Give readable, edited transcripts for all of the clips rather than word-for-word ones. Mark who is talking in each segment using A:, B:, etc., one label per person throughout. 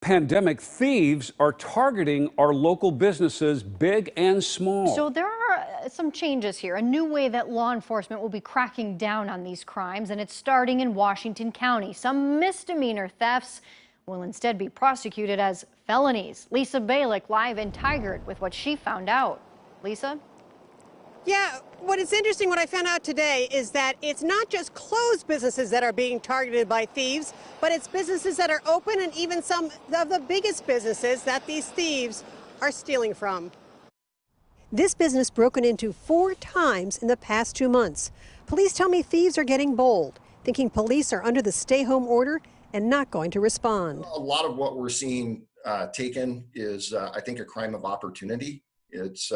A: Pandemic, thieves are targeting our local businesses, big and small.
B: So there are some changes here, a new way that law enforcement will be cracking down on these crimes, and it's starting in Washington County. Some misdemeanor thefts will instead be prosecuted as felonies. Lisa Balick live in TIGARD with what she found out. Lisa?
C: Yeah, what is interesting, what I found out today is that it's not just closed businesses that are being targeted by thieves, but it's businesses that are open and even some of the biggest businesses that these thieves are stealing from. This business broken into 4 times in the past 2 months. Police tell me thieves are getting bold, thinking police are under the stay-home order and not going to respond.
D: A lot of what we're seeing taken is, I think, a crime of opportunity. It's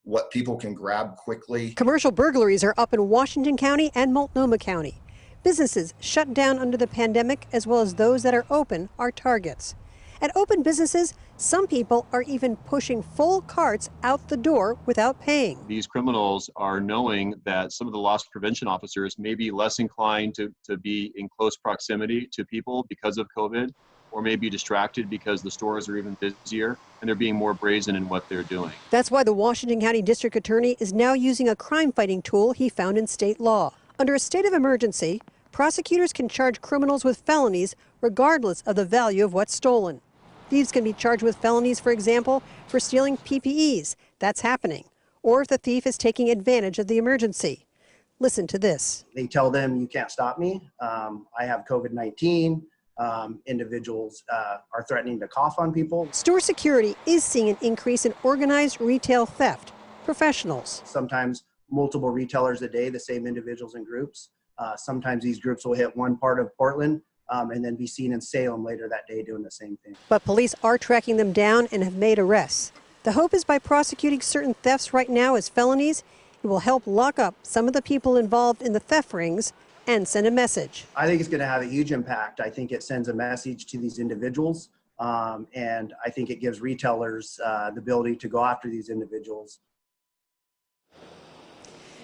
D: what people can grab quickly.
C: Commercial burglaries are up in Washington County and Multnomah County. Businesses shut down under the pandemic, as well as those that are open, are targets. At open businesses, some people are even pushing full carts out the door without paying.
E: These criminals are knowing that some of the loss prevention officers may be less inclined to be in close proximity to people because of COVID, or may be distracted because the stores are even busier, and they're being more brazen in what they're doing.
C: That's why the Washington County District Attorney is now using a crime-fighting tool he found in state law. Under a state of emergency, prosecutors can charge criminals with felonies regardless of the value of what's stolen. Thieves can be charged with felonies, for example, for stealing PPEs. That's happening. Or if the thief is taking advantage of the emergency. Listen to this.
F: They tell them, you can't stop me. I have COVID-19. Individuals are threatening to cough on people.
C: Store security is seeing an increase in organized retail theft. Professionals.
F: Sometimes multiple retailers a day, the same individuals and groups. Sometimes these groups will hit one part of Portland and then be seen in Salem later that day doing the same thing.
C: But police are tracking them down and have made arrests. The hope is by prosecuting certain thefts right now as felonies, it will help lock up some of the people involved in the theft rings and send a message.
F: I think it's going to have a huge impact. I think it sends a message to these individuals, and I think it gives retailers the ability to go after these individuals.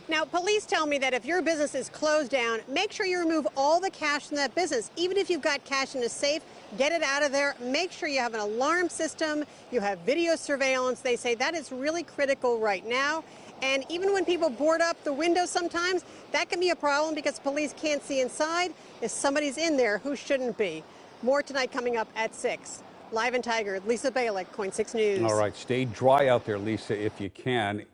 C: Now, police tell me that if your business is closed down, make sure you remove all the cash from that business. Even if you've got cash in a safe, get it out of there. Make sure you have an alarm system, you have video surveillance. They say that is really critical right now. And even when people board up the windows sometimes, that can be a problem because police can't see inside if somebody's in there who shouldn't be. More tonight coming up at 6. Live in TIGARD, Lisa Balick, KOING 6 News.
A: All right, stay dry out there, Lisa, if you can.